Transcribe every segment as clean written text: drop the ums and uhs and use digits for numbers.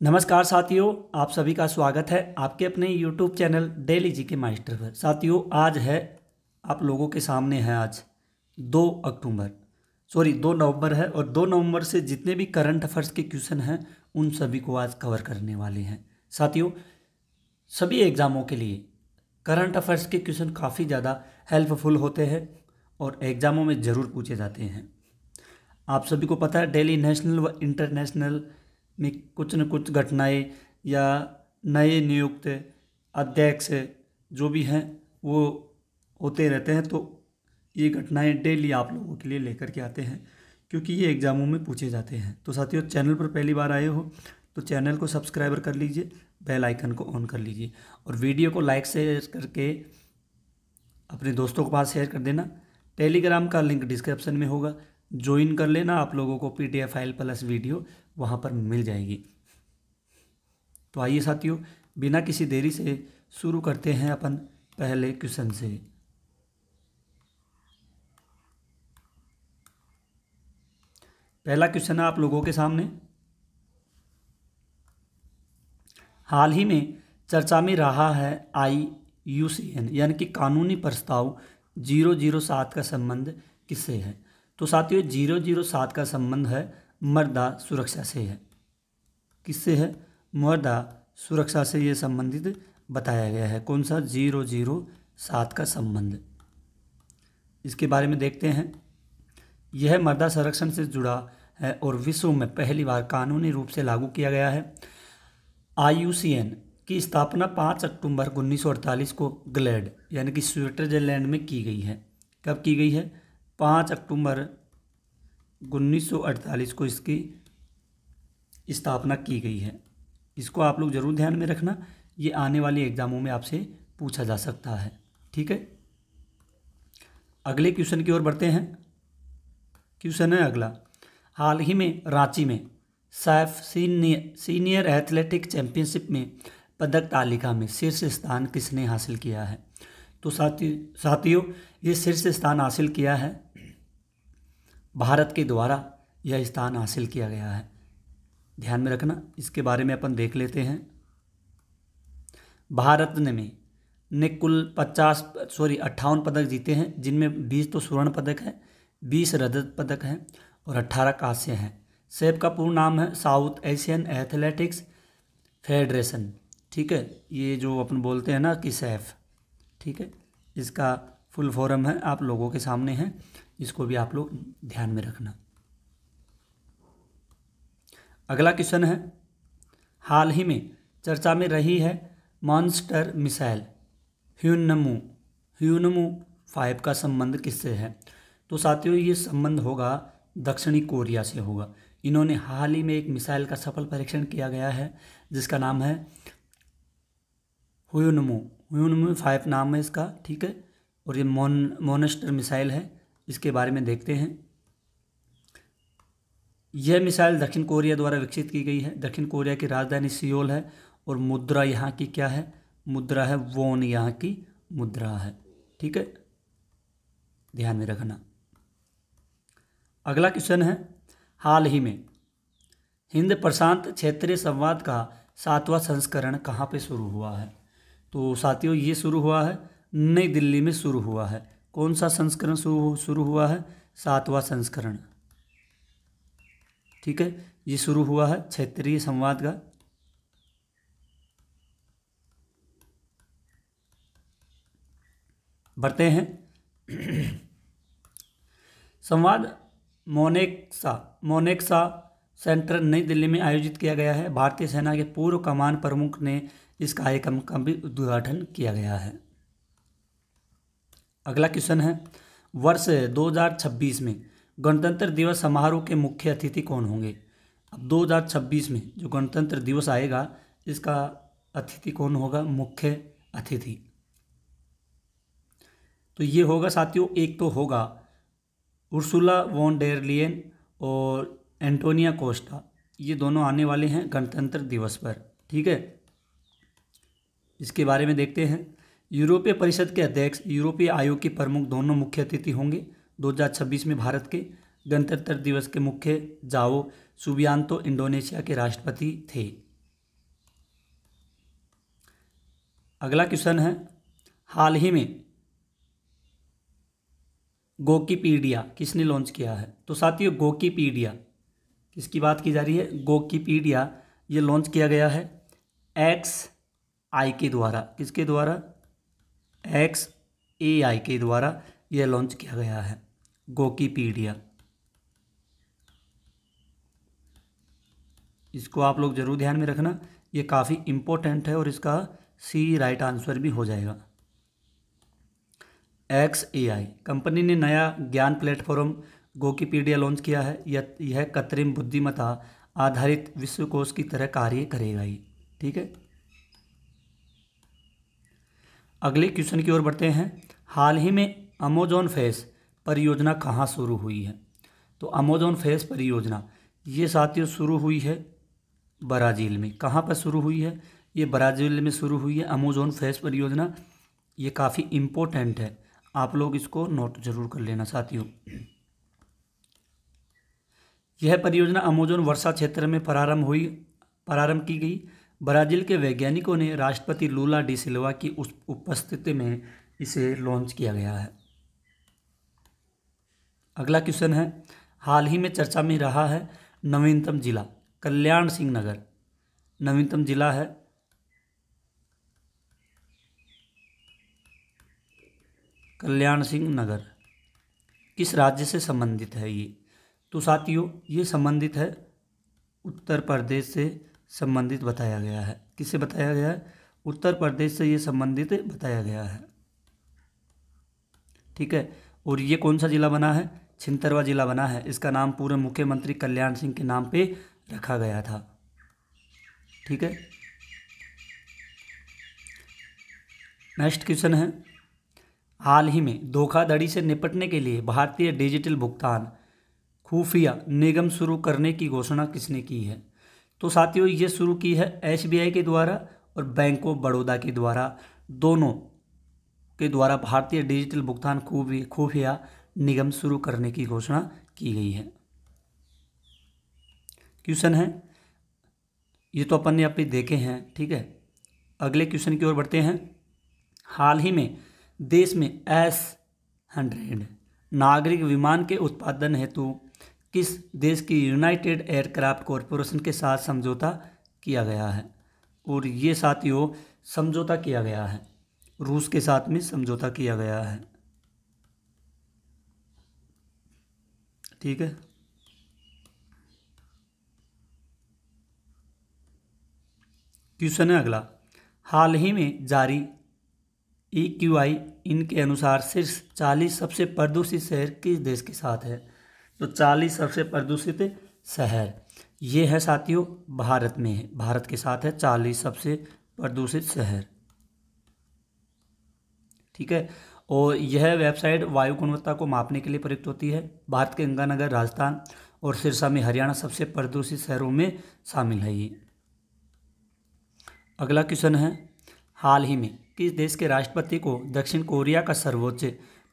नमस्कार साथियों, आप सभी का स्वागत है आपके अपने YouTube चैनल डेली जी के मास्टर पर। साथियों, आज है आप लोगों के सामने है आज 2 नवंबर है और 2 नवंबर से जितने भी करंट अफेयर्स के क्वेश्चन हैं उन सभी को आज कवर करने वाले हैं। साथियों, सभी एग्ज़ामों के लिए करंट अफेयर्स के क्वेश्चन काफ़ी ज़्यादा हेल्पफुल होते हैं और एग्ज़ामों में ज़रूर पूछे जाते हैं। आप सभी को पता है डेली नेशनल व इंटरनेशनल में कुछ न कुछ घटनाएं या नए नियुक्त अध्यक्ष जो भी हैं वो होते रहते हैं, तो ये घटनाएं डेली आप लोगों के लिए लेकर के आते हैं क्योंकि ये एग्ज़ामों में पूछे जाते हैं। तो साथियों, चैनल पर पहली बार आए हो तो चैनल को सब्सक्राइबर कर लीजिए, बेल आइकन को ऑन कर लीजिए और वीडियो को लाइक शेयर करके अपने दोस्तों के पास शेयर कर देना। टेलीग्राम का लिंक डिस्क्रिप्शन में होगा, ज्वाइन कर लेना। आप लोगों को PDF फाइल प्लस वीडियो वहाँ पर मिल जाएगी। तो आइए साथियों, बिना किसी देरी से शुरू करते हैं अपन पहले क्वेश्चन से। पहला क्वेश्चन है आप लोगों के सामने। हाल ही में चर्चा में रहा है IUCN यानी कि कानूनी प्रस्ताव 007 का संबंध किससे है? तो साथियों, 007 का संबंध है मृदा सुरक्षा से है। किससे है? मृदा सुरक्षा से ये संबंधित बताया गया है। कौन सा? 007 का संबंध। इसके बारे में देखते हैं। यह मृदा संरक्षण से जुड़ा है और विश्व में पहली बार कानूनी रूप से लागू किया गया है। IUCN की स्थापना 5 अक्टूबर 1948 को ग्लेड यानी कि स्विट्जरलैंड में की गई है। कब की गई है? 5 अक्टूबर 1948 को इसकी स्थापना की गई है। इसको आप लोग जरूर ध्यान में रखना, ये आने वाली एग्जामों में आपसे पूछा जा सकता है। ठीक है, अगले क्वेश्चन की ओर बढ़ते हैं। क्वेश्चन है अगला। हाल ही में रांची में सैफ सीनियर एथलेटिक चैंपियनशिप में पदक तालिका में शीर्ष स्थान किसने हासिल किया है? तो साथियों, ये शीर्ष स्थान हासिल किया है भारत के द्वारा, यह स्थान हासिल किया गया है। ध्यान में रखना, इसके बारे में अपन देख लेते हैं। भारत ने कुल 58 पदक जीते हैं, जिनमें 20 तो स्वर्ण पदक है, 20 रजत पदक हैं और 18 कांस्य हैं। सैफ का पूर्ण नाम है साउथ एशियन एथलेटिक्स फेडरेशन। ठीक है, ये जो अपन बोलते हैं ना कि सैफ, ठीक है, इसका फुल फॉर्म है, आप लोगों के सामने है, इसको भी आप लोग ध्यान में रखना। अगला क्वेश्चन है। हाल ही में चर्चा में रही है मॉन्स्टर मिसाइल ह्यूनमू 5 का संबंध किससे है? तो साथियों, ये संबंध होगा दक्षिणी कोरिया से होगा। इन्होंने हाल ही में एक मिसाइल का सफल परीक्षण किया गया है जिसका नाम है ह्यूनमू 5 नाम है इसका। ठीक है, और ये मॉन्स्टर मिसाइल है। इसके बारे में देखते हैं। यह मिसाइल दक्षिण कोरिया द्वारा विकसित की गई है। दक्षिण कोरिया की राजधानी सियोल है और मुद्रा यहाँ की क्या है? मुद्रा है वॉन, यहाँ की मुद्रा है। ठीक है, ध्यान में रखना। अगला क्वेश्चन है। हाल ही में हिंद प्रशांत क्षेत्रीय संवाद का 7वां संस्करण कहाँ पे शुरू हुआ है? तो साथियों, ये शुरू हुआ है नई दिल्ली में शुरू हुआ है। कौन सा संस्करण शुरू हुआ है? 7वां संस्करण। ठीक है, ये शुरू हुआ है क्षेत्रीय संवाद का। बढ़ते हैं। संवाद मोनेक्सा सेंटर नई दिल्ली में आयोजित किया गया है। भारतीय सेना के पूर्व कमान प्रमुख ने इस कार्यक्रम का भी उद्घाटन किया गया है। अगला क्वेश्चन है। वर्ष 2026 में गणतंत्र दिवस समारोह के मुख्य अतिथि कौन होंगे? अब 2026 में जो गणतंत्र दिवस आएगा, इसका अतिथि कौन होगा? मुख्य अतिथि तो ये होगा साथियों, एक तो होगा उर्सुला वॉन डेर लियन और एंटोनिया कोस्टा। ये दोनों आने वाले हैं गणतंत्र दिवस पर। ठीक है, इसके बारे में देखते हैं। यूरोपीय परिषद के अध्यक्ष, यूरोपीय आयोग के प्रमुख दोनों मुख्य अतिथि होंगे 2026 में भारत के गणतंत्र दिवस के मुख्य जाओ सुबियांतो इंडोनेशिया के राष्ट्रपति थे। अगला क्वेश्चन है, हाल ही में गोकीपीडिया किसने लॉन्च किया है? तो साथियों गोकीपीडिया किसकी बात की जा रही है? गोकीपीडिया ये लॉन्च किया गया है XAI के द्वारा। किसके द्वारा? XAI के द्वारा यह लॉन्च किया गया है गोकीपीडिया। इसको आप लोग जरूर ध्यान में रखना, ये काफ़ी इम्पोर्टेंट है और इसका सी राइट आंसर भी हो जाएगा। XAI कंपनी ने नया ज्ञान प्लेटफॉर्म गोकीपीडिया लॉन्च किया है। यह कृत्रिम बुद्धिमत्ता आधारित विश्वकोश की तरह कार्य करेगा ये। ठीक है, अगले क्वेश्चन की ओर बढ़ते हैं। हाल ही में अमेजॉन फेस परियोजना कहाँ शुरू हुई है? तो अमेजॉन फेस परियोजना ये साथियों शुरू हुई है ब्राज़ील में। कहाँ पर शुरू हुई है? ये ब्राज़ील में शुरू हुई है अमेजॉन फेस परियोजना। ये काफ़ी इम्पोर्टेंट है, आप लोग इसको नोट जरूर कर लेना साथियों। यह परियोजना अमेजॉन वर्षा क्षेत्र में प्रारंभ की गई। ब्राज़ील के वैज्ञानिकों ने राष्ट्रपति लूला डी सिल्वा की उपस्थिति में इसे लॉन्च किया गया है। अगला क्वेश्चन है, हाल ही में चर्चा में रहा है नवीनतम जिला कल्याण सिंह नगर। नवीनतम जिला है कल्याण सिंह नगर। किस राज्य से संबंधित है ये? तो साथियों ये संबंधित है उत्तर प्रदेश से संबंधित बताया गया है। किससे बताया गया है? उत्तर प्रदेश से ये संबंधित बताया गया है। ठीक है, और ये कौन सा जिला बना है? छिंदरवा जिला बना है। इसका नाम पूर्व मुख्यमंत्री कल्याण सिंह के नाम पे रखा गया था। ठीक है, नेक्स्ट क्वेश्चन है, हाल ही में धोखाधड़ी से निपटने के लिए भारतीय डिजिटल भुगतान खुफिया निगम शुरू करने की घोषणा किसने की है? तो साथियों ये शुरू की है SBI के द्वारा और बैंक ऑफ बड़ौदा के द्वारा, दोनों के द्वारा भारतीय डिजिटल भुगतान खुफिया निगम शुरू करने की घोषणा की गई है। क्वेश्चन है, ये तो अपन ने अभी देखे हैं। ठीक है, अगले क्वेश्चन की ओर बढ़ते हैं। हाल ही में देश में S-100 नागरिक विमान के उत्पादन हेतु किस देश की यूनाइटेड एयरक्राफ्ट कॉरपोरेशन के साथ समझौता किया गया है? और ये साथियों समझौता किया गया है रूस के साथ में समझौता किया गया है। ठीक है, क्वेश्चन है अगला, हाल ही में जारी EQI इनके अनुसार शीर्ष 40 सबसे प्रदूषित शहर किस देश के साथ है? तो 40 सबसे प्रदूषित शहर ये है साथियों भारत में है। भारत के साथ है 40 सबसे प्रदूषित शहर। ठीक है, और यह वेबसाइट वायु गुणवत्ता को मापने के लिए प्रयुक्त होती है। भारत के गंगानगर राजस्थान और सिरसा में हरियाणा सबसे प्रदूषित शहरों में शामिल है ये। अगला क्वेश्चन है, हाल ही में किस देश के राष्ट्रपति को दक्षिण कोरिया का सर्वोच्च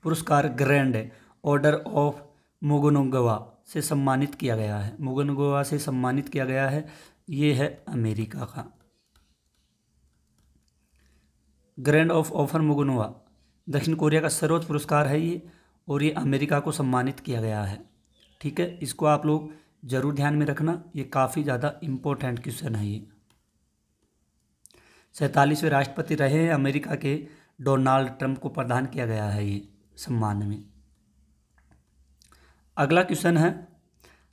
पुरस्कार ग्रैंड ऑर्डर ऑफ मोगनोगवा से सम्मानित किया गया है? मोगनोगवा से सम्मानित किया गया है, ये है अमेरिका का। ग्रैंड ऑफ ऑफर मोगनोवा दक्षिण कोरिया का सर्वोच्च पुरस्कार है ये, और ये अमेरिका को सम्मानित किया गया है। ठीक है, इसको आप लोग जरूर ध्यान में रखना, ये काफ़ी ज़्यादा इम्पोर्टेंट क्वेश्चन है ये। 47वें राष्ट्रपति रहे हैं अमेरिका के डोनाल्ड ट्रंप को प्रदान किया गया है ये सम्मान में। अगला क्वेश्चन है,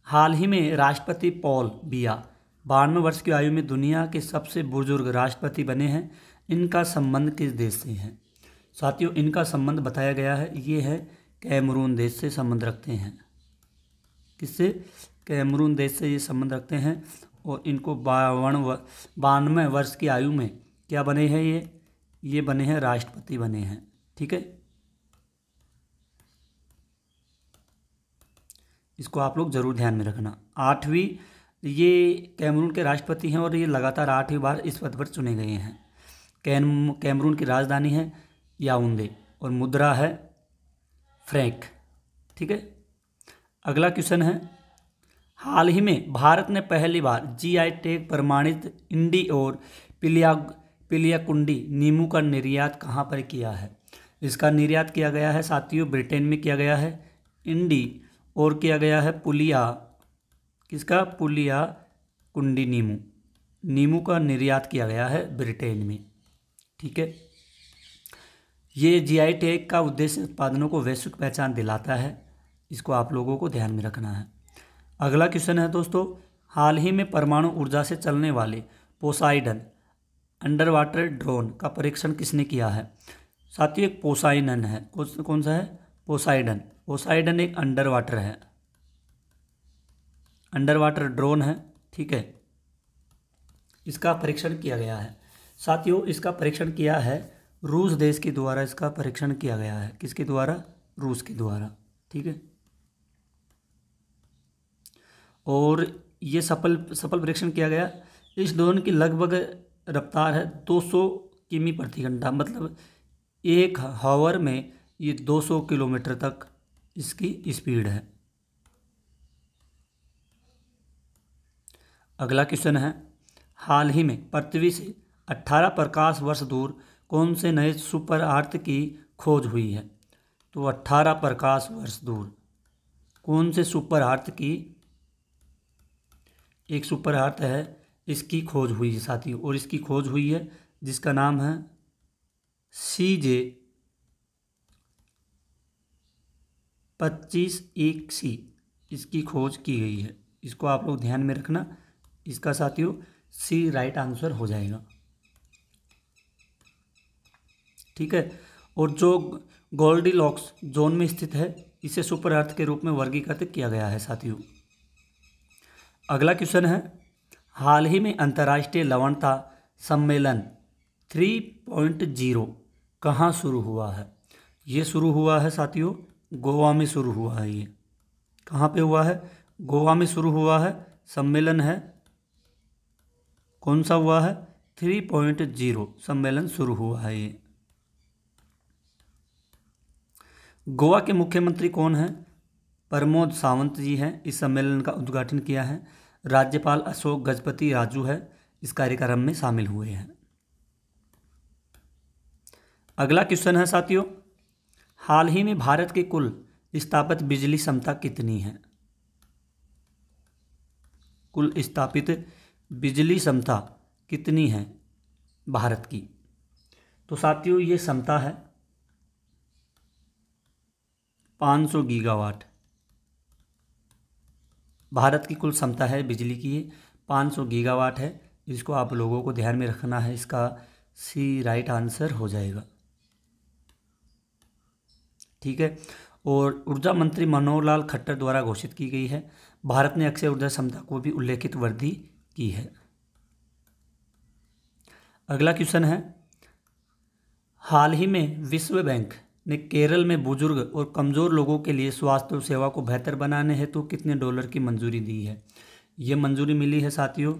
हाल ही में राष्ट्रपति पॉल बिया 92 वर्ष की आयु में दुनिया के सबसे बुजुर्ग राष्ट्रपति बने हैं। इनका संबंध किस देश से है? साथियों इनका संबंध बताया गया है, ये है कैमरून देश से संबंध रखते हैं। किससे? कैमरून देश से ये संबंध रखते हैं, और इनको 92 वर्ष की आयु में क्या बने हैं ये बने हैं राष्ट्रपति बने हैं। ठीक है, इसको आप लोग जरूर ध्यान में रखना। 8वीं ये कैमरून के राष्ट्रपति हैं और ये लगातार 8वीं बार इस पद पर चुने गए हैं। कैमरून की राजधानी है याओंडे और मुद्रा है फ्रैंक। ठीक है, अगला क्वेश्चन है, हाल ही में भारत ने पहली बार GI टैग प्रमाणित इंडी और पिलियाकुंडी नींबू का निर्यात कहाँ पर किया है? इसका निर्यात किया गया है साथियों ब्रिटेन में किया गया है, इंडी, और किया गया है पुलिया, किसका? पुलिया कुंडी नींबू का निर्यात किया गया है ब्रिटेन में। ठीक है, ये जीआई टैग का उद्देश्य उत्पादनों को वैश्विक पहचान दिलाता है, इसको आप लोगों को ध्यान में रखना है। अगला क्वेश्चन है दोस्तों, हाल ही में परमाणु ऊर्जा से चलने वाले पोसाइडन अंडर वाटर ड्रोन का परीक्षण किसने किया है? साथियों एक पोसाइडन है, कौन सा है? पोसाइडन। पोसाइडन एक अंडर वाटर है, अंडर वाटर ड्रोन है। ठीक है, इसका परीक्षण किया गया है साथियों, इसका परीक्षण किया है रूस देश के द्वारा, इसका परीक्षण किया गया है किसके द्वारा? रूस के द्वारा। ठीक है, और ये सफल परीक्षण किया गया। इस ड्रोन की लगभग रफ्तार है 200 किमी प्रति घंटा, मतलब एक हावर में ये 200 किलोमीटर तक इसकी स्पीड है। अगला क्वेश्चन है, हाल ही में पृथ्वी से 18 प्रकाश वर्ष दूर कौन से नए सुपर अर्थ की खोज हुई है? तो 18 प्रकाश वर्ष दूर कौन से सुपर अर्थ की, एक सुपर अर्थ है, इसकी खोज हुई है साथियों, और इसकी खोज हुई है जिसका नाम है CJ25 इसकी खोज की गई है। इसको आप लोग ध्यान में रखना, इसका साथियों सी राइट आंसर हो जाएगा। ठीक है, और जो गोल्डीलॉक्स जोन में स्थित है इसे सुपर अर्थ के रूप में वर्गीकृत किया गया है साथियों। अगला क्वेश्चन है, हाल ही में अंतर्राष्ट्रीय लवणता सम्मेलन 3.0 कहाँ शुरू हुआ है? ये शुरू हुआ है साथियों गोवा में शुरू हुआ है। ये कहाँ पे हुआ है? गोवा में शुरू हुआ है, सम्मेलन है कौन सा हुआ है? 3.0 सम्मेलन शुरू हुआ है ये। गोवा के मुख्यमंत्री कौन है? प्रमोद सावंत जी हैं, इस सम्मेलन का उद्घाटन किया है। राज्यपाल अशोक गजपति राजू है, इस कार्यक्रम में शामिल हुए हैं। अगला क्वेश्चन है साथियों, हाल ही में भारत के कुल स्थापित बिजली क्षमता कितनी है? कुल स्थापित बिजली क्षमता कितनी है भारत की? तो साथियों ये क्षमता है 500 गीगावाट। भारत की कुल क्षमता है बिजली की 500 गीगावाट है, इसको आप लोगों को ध्यान में रखना है, इसका सी राइट आंसर हो जाएगा। ठीक है, और ऊर्जा मंत्री मनोहर लाल खट्टर द्वारा घोषित की गई है। भारत ने अक्षय ऊर्जा क्षमता को भी उल्लेखित वृद्धि की है। अगला क्वेश्चन है, हाल ही में विश्व बैंक ने केरल में बुजुर्ग और कमज़ोर लोगों के लिए स्वास्थ्य सेवा को बेहतर बनाने हेतु कितने डॉलर की मंजूरी दी है? ये मंजूरी मिली है साथियों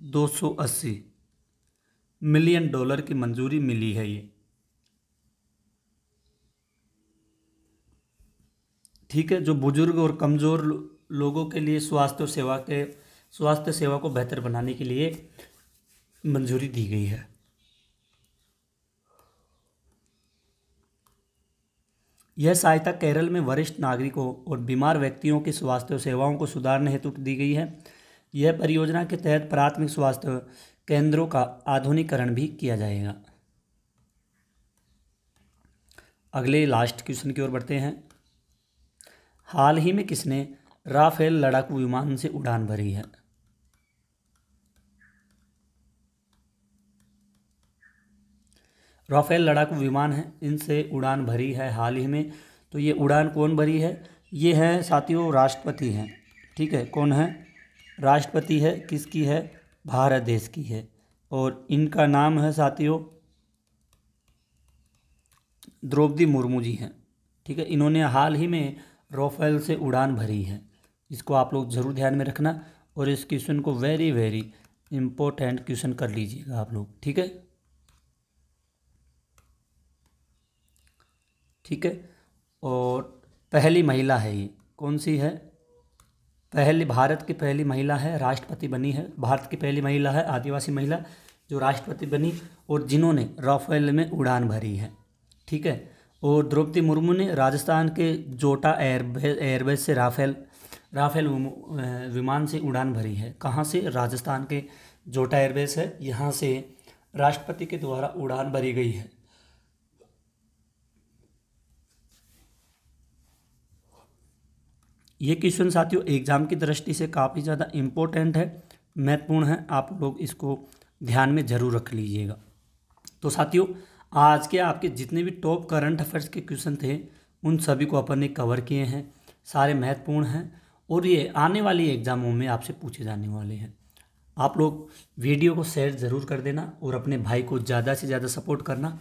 280 मिलियन डॉलर की मंजूरी मिली है ये। ठीक है, जो बुजुर्ग और कमज़ोर लोगों के लिए स्वास्थ्य सेवा को बेहतर बनाने के लिए मंजूरी दी गई है। यह सहायता केरल में वरिष्ठ नागरिकों और बीमार व्यक्तियों की स्वास्थ्य सेवाओं को सुधारने हेतु दी गई है। यह परियोजना के तहत प्राथमिक स्वास्थ्य केंद्रों का आधुनिकीकरण भी किया जाएगा। अगले लास्ट क्वेश्चन की ओर बढ़ते हैं, हाल ही में किसने राफेल लड़ाकू विमान से उड़ान भरी है? राफेल लड़ाकू विमान है, इनसे उड़ान भरी है हाल ही में। तो ये उड़ान कौन भरी है? ये है साथियों राष्ट्रपति हैं। ठीक है, कौन है? राष्ट्रपति है, किसकी है? भारत देश की है, और इनका नाम है साथियों द्रौपदी मुर्मू जी हैं। ठीक है, इन्होंने हाल ही में राफेल से उड़ान भरी है, इसको आप लोग ज़रूर ध्यान में रखना, और इस क्वेश्चन को वेरी वेरी इम्पोर्टेंट क्वेश्चन कर लीजिएगा आप लोग। ठीक है, ठीक है, और पहली महिला है ये, कौन सी है? भारत की पहली महिला है, राष्ट्रपति बनी है, भारत की पहली महिला है, आदिवासी महिला, जो राष्ट्रपति बनी और जिन्होंने राफेल में उड़ान भरी है। ठीक है। और द्रौपदी मुर्मू ने राजस्थान के जोटा एयरबेस से राफेल विमान से उड़ान भरी है। कहाँ से? राजस्थान के जोटा एयरबेस है, यहाँ से राष्ट्रपति के द्वारा उड़ान भरी गई है। ये क्वेश्चन साथियों एग्जाम की दृष्टि से काफ़ी ज़्यादा इम्पोर्टेंट है, महत्वपूर्ण है, आप लोग इसको ध्यान में ज़रूर रख लीजिएगा। तो साथियों आज के आपके जितने भी टॉप करंट अफेयर्स के क्वेश्चन थे उन सभी को अपन ने कवर किए हैं, सारे महत्वपूर्ण हैं और ये आने वाली एग्ज़ामों में आपसे पूछे जाने वाले हैं। आप लोग वीडियो को शेयर ज़रूर कर देना और अपने भाई को ज़्यादा से ज़्यादा सपोर्ट करना।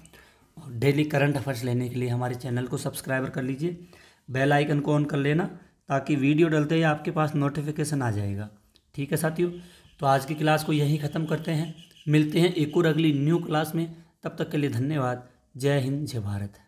और डेली करंट अफेयर्स लेने के लिए हमारे चैनल को सब्सक्राइब कर लीजिए, बेल आइकन को ऑन कर लेना ताकि वीडियो डलते ही आपके पास नोटिफिकेशन आ जाएगा। ठीक है साथियों, तो आज की क्लास को यहीं ख़त्म करते हैं, मिलते हैं एक और अगली न्यू क्लास में। तब तक के लिए धन्यवाद। जय हिंद, जय भारत।